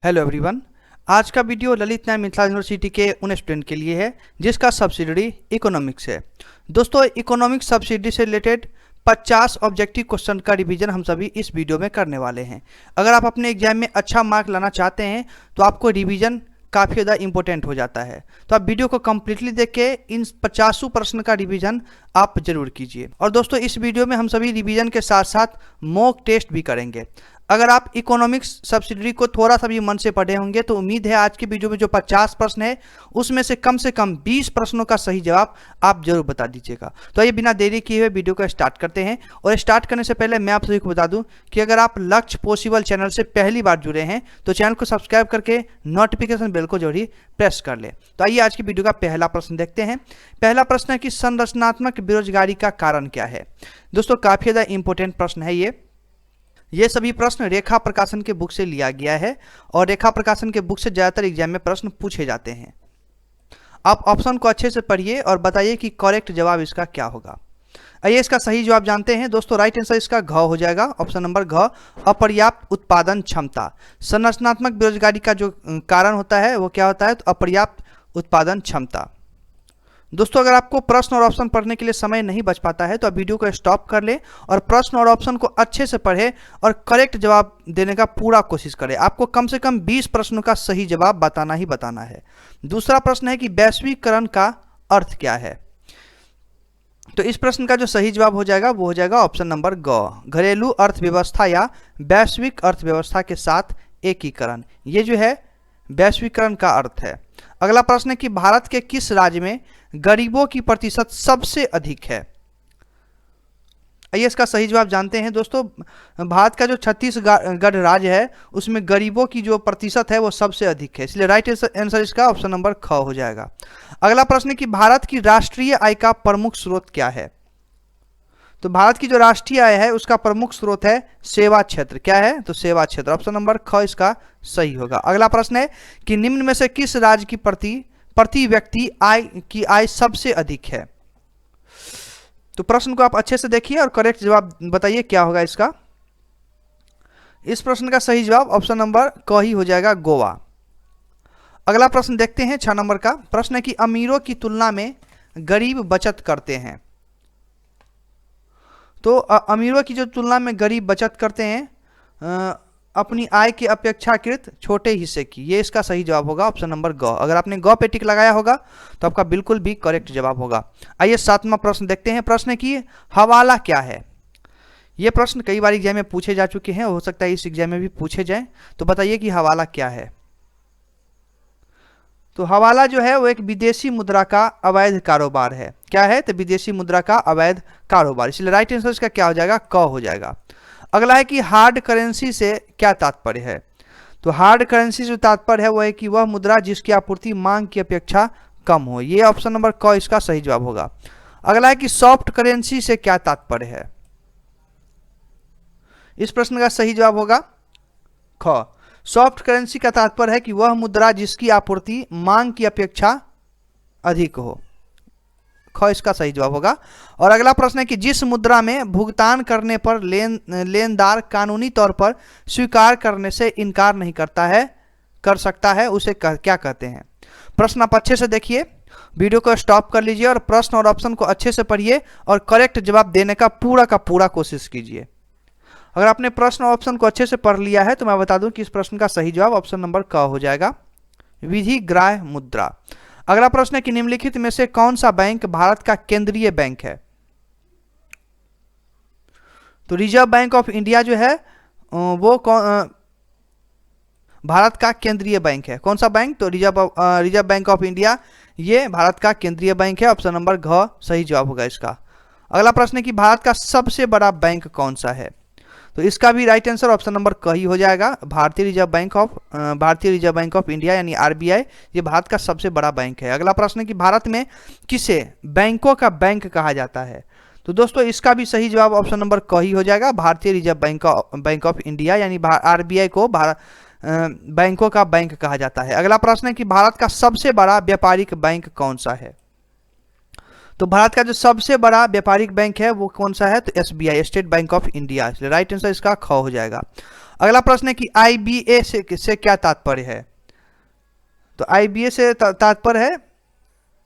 Hello everyone. आज का video Lalit Narayan Mithila university के उन स्टूडेंट के लिए है जिसका सब्सिडरी इकोनॉमिक्स है। दोस्तों, इकोनॉमिक्स सब्सिडी से रिलेटेड 50 ऑब्जेक्टिव क्वेश्चन का रिवीजन हम सभी इस वीडियो में करने वाले हैं। अगर आप अपने एग्जाम में अच्छा मार्क लाना चाहते हैं तो आपको रिवीजन काफ़ी ज़्यादा इंपॉर्टेंट हो जाता है। तो आप वीडियो को कम्प्लीटली देख के इन 50 प्रश्न का रिवीजन आप जरूर कीजिए। और दोस्तों, इस वीडियो में हम सभी रिवीजन के साथ साथ मॉक टेस्ट भी करेंगे। अगर आप इकोनॉमिक्स सब्सिडरी को थोड़ा सा भी मन से पढ़े होंगे तो उम्मीद है आज के वीडियो में जो 50 प्रश्न है उसमें से कम 20 प्रश्नों का सही जवाब आप जरूर बता दीजिएगा। तो ये बिना देरी किए हुए वीडियो को स्टार्ट करते हैं। और स्टार्ट करने से पहले मैं आप सभी को बता दूं कि अगर आप लक्ष्य पॉसिबल चैनल से पहली बार जुड़े हैं तो चैनल को सब्सक्राइब करके नोटिफिकेशन बेल को जरूर ही प्रेस कर ले। तो आइए आज की वीडियो का पहला प्रश्न देखते हैं। पहला प्रश्न है कि संरचनात्मक बेरोजगारी का कारण क्या है। दोस्तों, काफ़ी ज़्यादा इंपॉर्टेंट प्रश्न है ये सभी प्रश्न रेखा प्रकाशन के बुक से लिया गया है और रेखा प्रकाशन के बुक से ज़्यादातर एग्जाम में प्रश्न पूछे जाते हैं। आप ऑप्शन को अच्छे से पढ़िए और बताइए कि करेक्ट जवाब इसका क्या होगा। आइए इसका सही जवाब जानते हैं। दोस्तों, राइट आंसर इसका घ हो जाएगा, ऑप्शन नंबर घ, अपर्याप्त उत्पादन क्षमता। संरचनात्मक बेरोजगारी का जो कारण होता है वो क्या होता है, तो अपर्याप्त उत्पादन क्षमता। दोस्तों, अगर आपको प्रश्न और ऑप्शन पढ़ने के लिए समय नहीं बच पाता है तो आप वीडियो को स्टॉप कर ले और प्रश्न और ऑप्शन को अच्छे से पढ़े और करेक्ट जवाब देने का पूरा कोशिश करें। आपको कम से कम 20 प्रश्नों का सही जवाब बताना ही बताना है। दूसरा प्रश्न है कि वैश्वीकरण का अर्थ क्या है। तो इस प्रश्न का जो सही जवाब हो जाएगा वो हो जाएगा ऑप्शन नंबर ग, घरेलू अर्थव्यवस्था या वैश्विक अर्थव्यवस्था के साथ एकीकरण। ये जो है वैश्वीकरण का अर्थ है। अगला प्रश्न है कि भारत के किस राज्य में गरीबों की प्रतिशत सबसे अधिक है। आइए इसका सही जवाब जानते हैं। दोस्तों, भारत का जो छत्तीसगढ़ राज्य है उसमें गरीबों की जो प्रतिशत है वो सबसे अधिक है, इसलिए राइट आंसर इसका ऑप्शन नंबर ख हो जाएगा। अगला प्रश्न है कि भारत की राष्ट्रीय आय का प्रमुख स्रोत क्या है। तो भारत की जो राष्ट्रीय आय है उसका प्रमुख स्रोत है सेवा क्षेत्र। क्या है, तो सेवा क्षेत्र, ऑप्शन नंबर ख इसका सही होगा। अगला प्रश्न है कि निम्न में से किस राज्य की प्रति व्यक्ति आय सबसे अधिक है। तो प्रश्न को आप अच्छे से देखिए और करेक्ट जवाब बताइए क्या होगा इसका। इस प्रश्न का सही जवाब ऑप्शन नंबर क ही हो जाएगा, गोवा। अगला प्रश्न देखते हैं 6 नंबर का। प्रश्न है कि अमीरों की तुलना में गरीब बचत करते हैं। तो अमीरों की जो तुलना में गरीब बचत करते हैं अपनी आय के अपेक्षाकृत छोटे हिस्से की। ये इसका सही जवाब होगा, ऑप्शन नंबर ग। अगर आपने ग पे टिक लगाया होगा तो आपका बिल्कुल भी करेक्ट जवाब होगा। आइए 7वां प्रश्न देखते हैं। प्रश्न है कि हवाला क्या है। ये प्रश्न कई बार एग्जाम में पूछे जा चुके हैं, हो सकता है इस एग्जाम में भी पूछे जाएं। तो बताइए कि हवाला क्या है। तो हवाला जो है वो एक विदेशी मुद्रा का अवैध कारोबार है। क्या है, तो विदेशी मुद्रा का अवैध कारोबार, इसलिए राइट आंसर इसका क्या हो जाएगा, क हो जाएगा। अगला है कि हार्ड करेंसी से क्या तात्पर्य है। तो हार्ड करेंसी से तात्पर्य है वो है कि वह मुद्रा जिसकी आपूर्ति मांग की अपेक्षा कम हो। ये ऑप्शन नंबर क इसका सही जवाब होगा। अगला है कि सॉफ्ट करेंसी से क्या तात्पर्य है। इस प्रश्न का सही जवाब होगा ख, सॉफ्ट करेंसी का तात्पर्य है कि वह मुद्रा जिसकी आपूर्ति मांग की अपेक्षा अधिक हो। ख इसका सही जवाब होगा। और अगला प्रश्न है कि जिस मुद्रा में भुगतान करने पर लेनदार कानूनी तौर पर स्वीकार करने से इनकार नहीं कर सकता है उसे क्या कहते हैं। प्रश्न आप अच्छे से देखिए, वीडियो को स्टॉप कर लीजिए और प्रश्न और ऑप्शन को अच्छे से पढ़िए और करेक्ट जवाब देने का पूरा कोशिश कीजिए। अगर आपने प्रश्न और ऑप्शन को अच्छे से पढ़ लिया है तो मैं बता दूं कि इस प्रश्न का सही जवाब ऑप्शन नंबर क हो जाएगा, विधिग्राह्य मुद्रा। अगला प्रश्न है कि निम्नलिखित में से कौन सा बैंक भारत का केंद्रीय बैंक है। तो रिजर्व बैंक ऑफ इंडिया जो है वो भारत का केंद्रीय बैंक है। कौन सा बैंक, तो रिजर्व बैंक ऑफ इंडिया ये भारत का केंद्रीय बैंक है, ऑप्शन नंबर घ सही जवाब होगा इसका। अगला प्रश्न है कि भारत का सबसे बड़ा बैंक कौन सा है। तो इसका भी राइट आंसर ऑप्शन नंबर क ही हो जाएगा, भारतीय रिजर्व बैंक ऑफ इंडिया यानी आरबीआई, ये भारत का सबसे बड़ा बैंक है। अगला प्रश्न है कि भारत में किसे बैंकों का बैंक कहा जाता है। तो दोस्तों, इसका भी सही जवाब ऑप्शन नंबर क ही हो जाएगा, भारतीय रिजर्व बैंक ऑफ इंडिया यानी आरबीआई को बैंकों का बैंक कहा जाता है। अगला प्रश्न है कि भारत का सबसे बड़ा व्यापारिक बैंक कौन सा है। तो भारत का जो सबसे बड़ा व्यापारिक बैंक है वो कौन सा है, तो SBI, state bank of India, इसलिए राइट आंसर इसका ख हो जाएगा। अगला प्रश्न है कि IBA से क्या तात्पर्य है? तो IBA से तात्पर्य है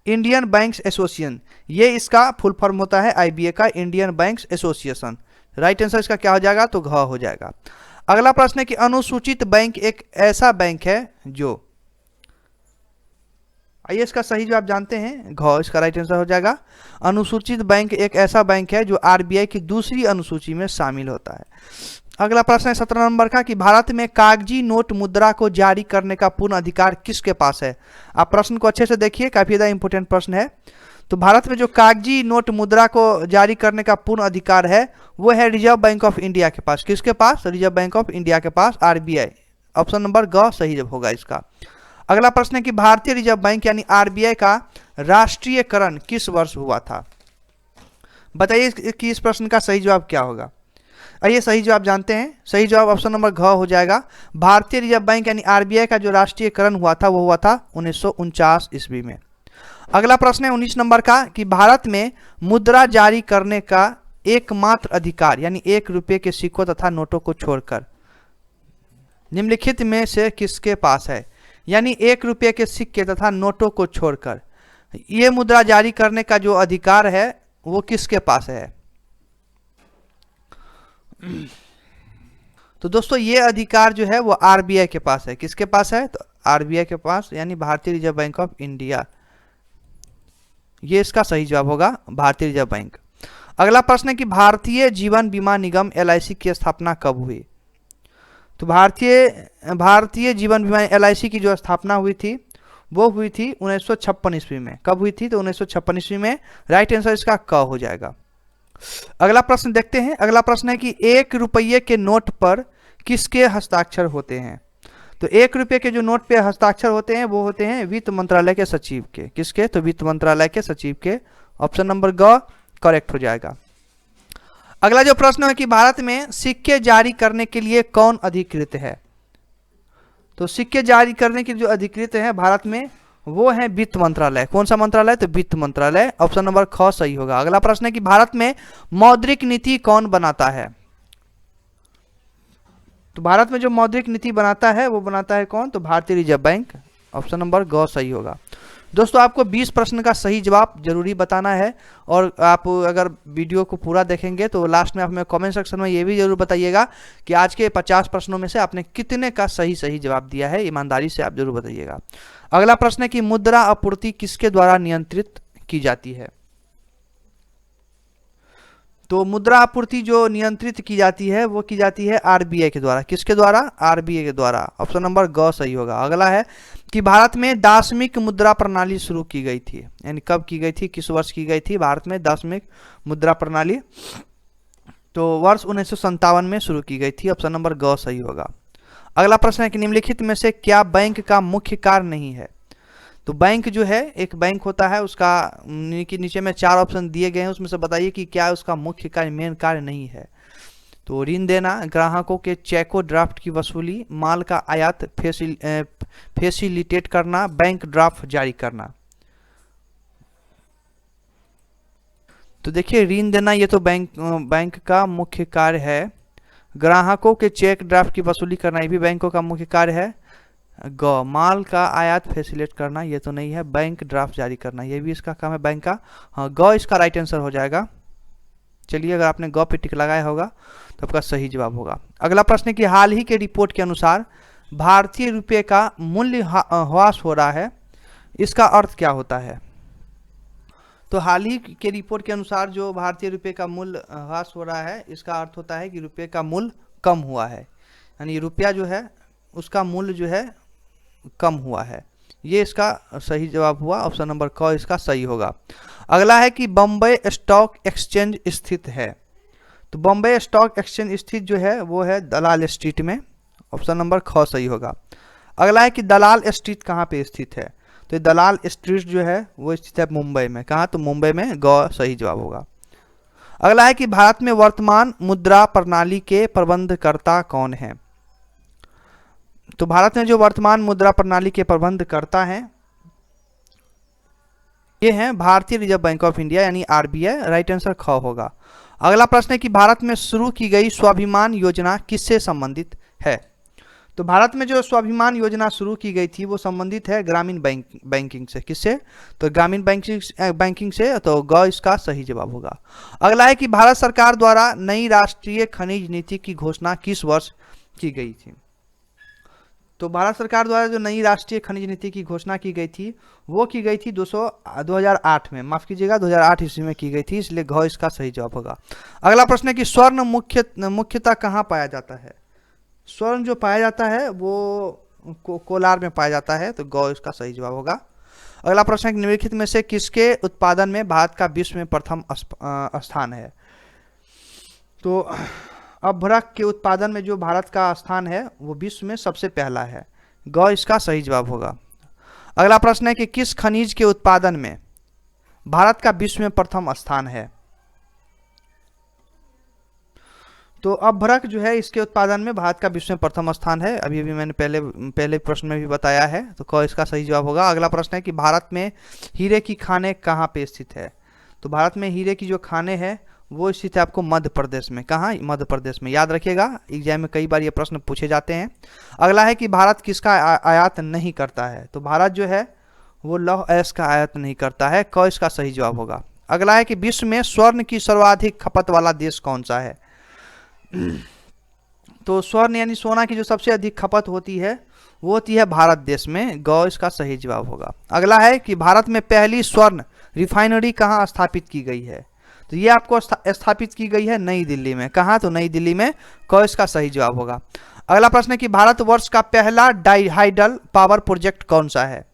इंडियन बैंक्स एसोसिएशन। ये इसका फुल फॉर्म होता है IBA का, Indian banks association. Right answer इसका क्या हो जाएगा? तो घ हो जाएगा। अगला प्रश्न है कि अनुसूचित बैंक एक ऐसा बैंक है जो, आइए इसका सही जवाब जानते हैं, घ इसका राइट आंसर हो जाएगा। अनुसूचित बैंक एक ऐसा बैंक है जो RBI की दूसरी अनुसूची में शामिल होता है। अगला प्रश्न है 17 नंबर का कि भारत में कागजी नोट मुद्रा को जारी करने का पूर्ण अधिकार किसके पास है? आप प्रश्न को अच्छे से देखिए, काफी ज्यादा इंपॉर्टेंट प्रश्न है। तो भारत में जो कागजी नोट मुद्रा को जारी करने का पूर्ण अधिकार है वो है रिजर्व बैंक ऑफ इंडिया के पास। किसके पास? रिजर्व बैंक ऑफ इंडिया के पास, RBI। ऑप्शन नंबर ग सही होगा इसका। अगला प्रश्न है कि भारतीय रिजर्व बैंक यानी RBI का राष्ट्रीयकरण किस वर्ष हुआ था? बताइए कि इस प्रश्न का सही जवाब क्या होगा। आइए सही जवाब जानते हैं। सही जवाब ऑप्शन नंबर घ हो जाएगा। भारतीय रिजर्व बैंक यानी RBI का जो राष्ट्रीयकरण हुआ था वो हुआ था 1949 ईस्वी में। अगला प्रश्न है 19 नंबर का कि भारत में मुद्रा जारी करने का एकमात्र अधिकार यानी 1 रुपये के सिक्कों तथा नोटों को छोड़कर निम्नलिखित में से किसके पास है? यानी 1 रुपये के सिक्के तथा नोटों को छोड़कर ये मुद्रा जारी करने का जो अधिकार है वो किसके पास है? तो दोस्तों ये अधिकार जो है वो RBI के पास है। किसके पास है? तो RBI के पास यानी भारतीय रिजर्व बैंक ऑफ इंडिया। ये इसका सही जवाब होगा, भारतीय रिजर्व बैंक। अगला प्रश्न है कि भारतीय जीवन बीमा निगम LIC की स्थापना कब हुई? तो भारतीय जीवन बीमा LIC की जो स्थापना हुई थी वो हुई थी 1956 ईस्वी में। कब हुई थी? तो 1956 ईस्वी में। राइट आंसर इसका क हो जाएगा। अगला प्रश्न देखते हैं। अगला प्रश्न है कि 1 रुपये के नोट पर किसके हस्ताक्षर होते हैं? तो 1 रुपये के जो नोट पे हस्ताक्षर होते हैं वो होते हैं वित्त मंत्रालय के सचिव के। किसके? तो वित्त मंत्रालय के सचिव के। ऑप्शन नंबर ग करेक्ट हो जाएगा। अगला जो प्रश्न है कि भारत में सिक्के जारी करने के लिए कौन अधिकृत है? तो सिक्के जारी करने के जो अधिकृत है भारत में वो है वित्त मंत्रालय। कौन सा मंत्रालय? तो वित्त मंत्रालय। ऑप्शन नंबर ख सही होगा। अगला प्रश्न है कि भारत में मौद्रिक नीति कौन बनाता है? तो भारत में जो मौद्रिक नीति बनाता है वो बनाता है कौन? तो भारतीय रिजर्व बैंक। ऑप्शन नंबर ग सही होगा। दोस्तों आपको 20 प्रश्न का सही जवाब जरूरी बताना है और आप अगर वीडियो को पूरा देखेंगे तो लास्ट में आप हमें कमेंट सेक्शन में ये भी जरूर बताइएगा कि आज के 50 प्रश्नों में से आपने कितने का सही जवाब दिया है। ईमानदारी से आप जरूर बताइएगा। अगला प्रश्न है कि मुद्रा आपूर्ति किसके द्वारा नियंत्रित की जाती है? तो मुद्रा आपूर्ति जो नियंत्रित की जाती है वो की जाती है RBI के द्वारा। किसके द्वारा? RBI के द्वारा। ऑप्शन नंबर ग सही होगा। अगला है कि भारत में दासमिक मुद्रा प्रणाली शुरू की गई थी, यानी कब की गई थी, किस वर्ष की गई थी भारत में दासमिक मुद्रा प्रणाली? तो वर्ष 1957 में शुरू की गई थी। ऑप्शन नंबर ग सही होगा। अगला प्रश्न है कि निम्नलिखित में से क्या बैंक का मुख्य कार्य नहीं है? तो बैंक जो है एक बैंक होता है, उसका नीचे में 4 ऑप्शन दिए गए हैं, उसमें से बताइए कि क्या उसका मुख्य कार्य, मेन कार्य नहीं है। तो ऋण देना, ग्राहकों के चेकों ड्राफ्ट की वसूली, माल का आयात फैसिलिटेट करना, बैंक ड्राफ्ट जारी करना। तो देखिए ऋण देना ये तो बैंक का मुख्य कार्य है। ग्राहकों के चेक ड्राफ्ट की वसूली करना ये भी बैंकों का मुख्य कार्य है। ग माल का आयात फैसिलिटेट करना ये तो नहीं है। बैंक ड्राफ्ट जारी करना ये भी इसका काम है बैंक का। हाँ ग इसका राइट आंसर हो जाएगा। चलिए अगर आपने ग पे टिक लगाया होगा तो आपका सही जवाब होगा। अगला प्रश्न है कि हाल ही के रिपोर्ट के अनुसार भारतीय रुपये का मूल्य ह्रास हो रहा है, इसका अर्थ क्या होता है? तो हाल ही के रिपोर्ट के अनुसार जो भारतीय रुपये का मूल्य ह्रास हो रहा है इसका अर्थ होता है कि रुपये का मूल्य कम हुआ है, यानी रुपया जो है उसका मूल्य जो है कम हुआ है। ये इसका सही जवाब हुआ। ऑप्शन नंबर क इसका सही होगा। अगला है कि बम्बई स्टॉक एक्सचेंज स्थित है। तो बम्बई स्टॉक एक्सचेंज स्थित जो है वो है दलाल स्ट्रीट में। ऑप्शन नंबर ख सही होगा। अगला है कि दलाल स्ट्रीट कहाँ पे स्थित है? तो दलाल स्ट्रीट जो है वो स्थित है मुंबई में। कहाँ? तो मुंबई में। ग सही जवाब होगा। अगला है कि भारत में वर्तमान मुद्रा प्रणाली के प्रबंधकर्ता कौन है? तो भारत में जो वर्तमान मुद्रा प्रणाली के प्रबंधकर्ता हैं ये हैं भारतीय रिजर्व बैंक ऑफ इंडिया यानी RBI। राइट आंसर ख होगा। अगला प्रश्न है कि भारत में शुरू की गई स्वाभिमान योजना किससे संबंधित है। तो भारत में जो स्वाभिमान योजना शुरू की गई थी वो संबंधित है ग्रामीण बैंकिंग से। किससे? तो ग्रामीण बैंकिंग से। तो ग इसका सही जवाब होगा। अगला है कि भारत सरकार द्वारा नई राष्ट्रीय खनिज नीति की घोषणा किस वर्ष की गई थी? तो भारत सरकार द्वारा जो नई राष्ट्रीय खनिज नीति की घोषणा की गई थी वो की गई थी 2008 में, माफ कीजिएगा 2008 ईस्वी में की गई थी, इसलिए घ इसका सही जवाब होगा। अगला प्रश्न है कि स्वर्ण मुख्यतः कहाँ पाया जाता है? स्वर्ण जो पाया जाता है वो कोलार में पाया जाता है, तो ग इसका सही जवाब होगा। अगला प्रश्न है कि निम्नलिखित में से किसके उत्पादन में भारत का विश्व में प्रथम स्थान है? तो अभ्रक के उत्पादन में जो भारत का स्थान है वो विश्व में सबसे पहला है। ग इसका सही जवाब होगा। अगला प्रश्न है कि किस खनिज के उत्पादन में भारत का विश्व में प्रथम स्थान है? तो अभ्रक जो है इसके उत्पादन में भारत का विश्व में प्रथम स्थान है। अभी मैंने पहले प्रश्न में भी बताया है, तो क इसका सही जवाब होगा। अगला प्रश्न है कि भारत में हीरे की खानें कहाँ पे स्थित है? तो भारत में हीरे की जो खानें हैं वो स्थित है आपको मध्य प्रदेश में। कहाँ? मध्य प्रदेश में। याद रखिएगा, एग्जाम में कई बार ये प्रश्न पूछे जाते हैं। अगला है कि भारत किसका आयात नहीं करता है? तो भारत जो है वो लौह अयस्क का आयात नहीं करता है। क इसका सही जवाब होगा। अगला है कि विश्व में स्वर्ण की सर्वाधिक खपत वाला देश कौन सा है? तो स्वर्ण यानी सोना की जो सबसे अधिक खपत होती है वो होती है भारत देश में। ग इसका सही जवाब होगा। अगला है कि भारत में पहली स्वर्ण रिफाइनरी कहाँ स्थापित की गई है? तो ये आपको स्थापित की गई है नई दिल्ली में। कहाँ? तो नई दिल्ली में। क इसका सही जवाब होगा। अगला प्रश्न है कि भारतवर्ष का पहला हाइडल पावर प्रोजेक्ट कौन सा है?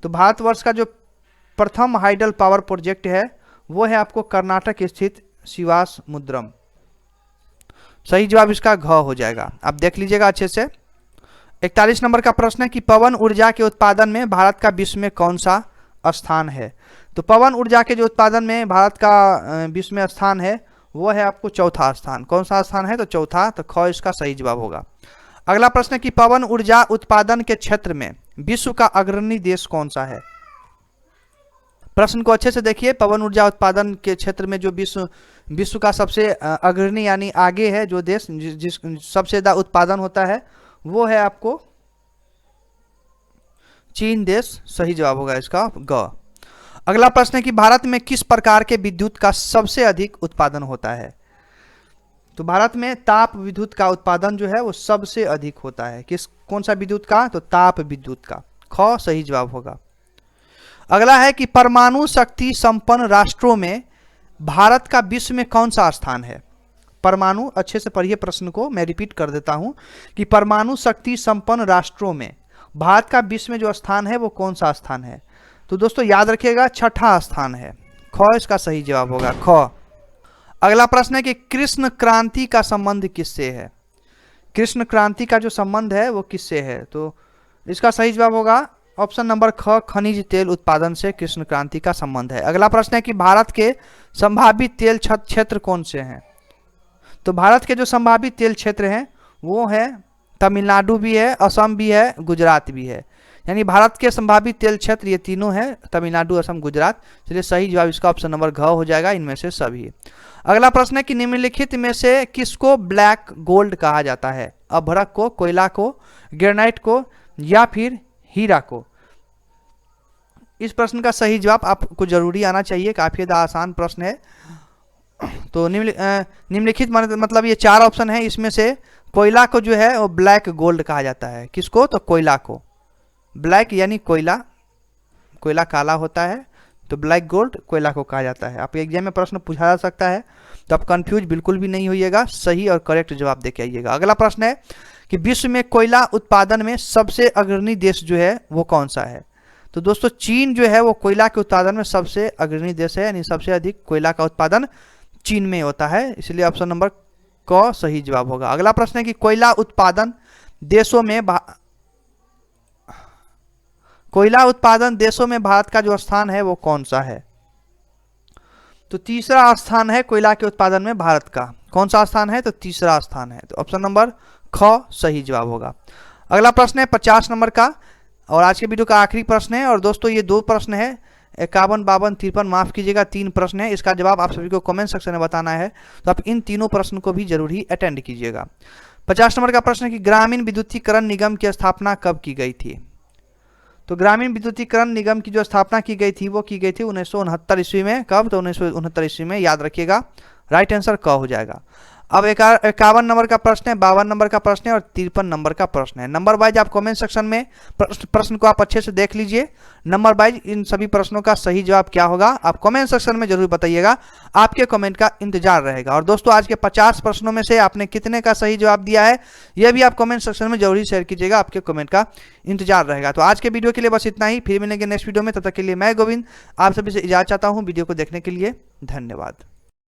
तो भारतवर्ष का जो प्रथम हाइडल पावर प्रोजेक्ट है वो है आपको कर्नाटक स्थित शिवास मुद्रम। सही जवाब इसका घ हो जाएगा। आप देख लीजिएगा अच्छे से। 41 नंबर का प्रश्न है कि पवन ऊर्जा के उत्पादन में भारत का विश्व में कौन सा स्थान है? तो पवन ऊर्जा के जो उत्पादन में भारत का विश्व में स्थान है वो है आपको चौथा स्थान। कौन सा स्थान है? तो चौथा। तो ख इसका सही जवाब होगा। अगला प्रश्न है कि पवन ऊर्जा उत्पादन के क्षेत्र में विश्व का अग्रणी देश कौन सा है? प्रश्न को अच्छे से देखिए। पवन ऊर्जा उत्पादन के क्षेत्र में जो विश्व का सबसे अग्रणी यानी आगे है जो देश, जिस सबसे ज़्यादा उत्पादन होता है वो है आपको चीन देश। सही जवाब होगा इसका ग। अगला प्रश्न है कि भारत में किस प्रकार के विद्युत का सबसे अधिक उत्पादन होता है? तो भारत में ताप विद्युत का उत्पादन जो है वो सबसे अधिक होता है। कौन सा विद्युत का? तो ताप विद्युत का। ख सही जवाब होगा। अगला है कि परमाणु शक्ति संपन्न राष्ट्रों में भारत का विश्व में कौन सा स्थान है? परमाणु, अच्छे से पढ़िए प्रश्न को, मैं रिपीट कर देता हूं कि परमाणु शक्ति संपन्न राष्ट्रों में भारत का विश्व में जो स्थान है वो कौन सा स्थान है? तो दोस्तों याद रखिएगा छठा स्थान है। ख इसका सही जवाब होगा। ख। अगला प्रश्न है कि कृष्ण क्रांति का संबंध किससे है? कृष्ण क्रांति का जो संबंध है वो किससे है? तो इसका सही जवाब होगा ऑप्शन नंबर ख, खनिज तेल उत्पादन से कृष्ण क्रांति का संबंध है। अगला प्रश्न है कि भारत के संभावित तेल क्षेत्र कौन से हैं? तो भारत के जो संभावित तेल क्षेत्र हैं वो है तमिलनाडु भी है, असम भी है, गुजरात भी है। यानी भारत के संभावित तेल क्षेत्र ये तीनों हैं, तमिलनाडु, असम, गुजरात। चलिए सही जवाब इसका ऑप्शन नंबर घ हो जाएगा, इनमें से सभी। अगला प्रश्न है कि निम्नलिखित में से किसको ब्लैक गोल्ड कहा जाता है? अभ्रक को, कोयला को, ग्रेनाइट को या फिर हीरा को? इस प्रश्न का सही जवाब आपको जरूरी आना चाहिए, काफी ज्यादा आसान प्रश्न है। तो निम्नलिखित मतलब ये चार ऑप्शन है, इसमें से कोयला को जो है वो ब्लैक गोल्ड कहा जाता है। किसको? तो कोयला को। ब्लैक यानी कोयला, कोयला काला होता है, तो ब्लैक गोल्ड कोयला को कहा जाता है। आप एग्जाम में प्रश्न पूछा जा सकता है, तो आप कंफ्यूज बिल्कुल भी नहीं होइएगा, सही और करेक्ट जवाब देके आइएगा। अगला प्रश्न है कि विश्व में कोयला उत्पादन में सबसे अग्रणी देश जो है वो कौन सा है? तो दोस्तों चीन जो है वो कोयला के उत्पादन में सबसे अग्रणी देश है, यानी सबसे अधिक कोयला का उत्पादन चीन में होता है, इसलिए ऑप्शन नंबर क सही जवाब होगा। अगला प्रश्न है कि कोयला उत्पादन देशों में भारत का जो स्थान है वो कौन सा है? तो तीसरा स्थान है कोयला के उत्पादन में भारत का। कौन सा स्थान है? तो तीसरा स्थान है, तो ऑप्शन नंबर ख सही जवाब होगा। अगला प्रश्न है 50 नंबर का और आज के वीडियो का आखिरी प्रश्न है। और दोस्तों ये दो प्रश्न है, 51, 52, 53, माफ कीजिएगा 3 प्रश्न है। इसका जवाब आप सभी को कमेंट सेक्शन में बताना है, तो आप इन तीनों प्रश्न को भी जरूर ही अटेंड कीजिएगा। 50 नंबर का प्रश्न है कि ग्रामीण विद्युतीकरण निगम की स्थापना कब की गई थी। तो ग्रामीण विद्युतीकरण निगम की जो स्थापना की गई थी वो की गई थी 1969 ईस्वी में। कब? तो 1969 ईस्वी में, याद रखिएगा। राइट आंसर क हो जाएगा। अब 51 नंबर का प्रश्न है, 52 नंबर का प्रश्न है और 53 नंबर का प्रश्न है। नंबर वाइज आप कमेंट सेक्शन में प्रश्न को आप अच्छे से देख लीजिए। नंबर वाइज इन सभी प्रश्नों का सही जवाब क्या होगा आप कमेंट सेक्शन में जरूर बताइएगा, आपके कमेंट का इंतजार रहेगा। और दोस्तों आज के 50 प्रश्नों में से आपने कितने का सही जवाब दिया है यह भी आप कमेंट सेक्शन में जरूर शेयर कीजिएगा, आपके कमेंट का इंतजार रहेगा। तो आज के वीडियो के लिए बस इतना ही, फिर मिलेंगे नेक्स्ट वीडियो में। तब तक के लिए मैं गोविंद आप सभी से इजाजत चाहता हूँ। वीडियो को देखने के लिए धन्यवाद।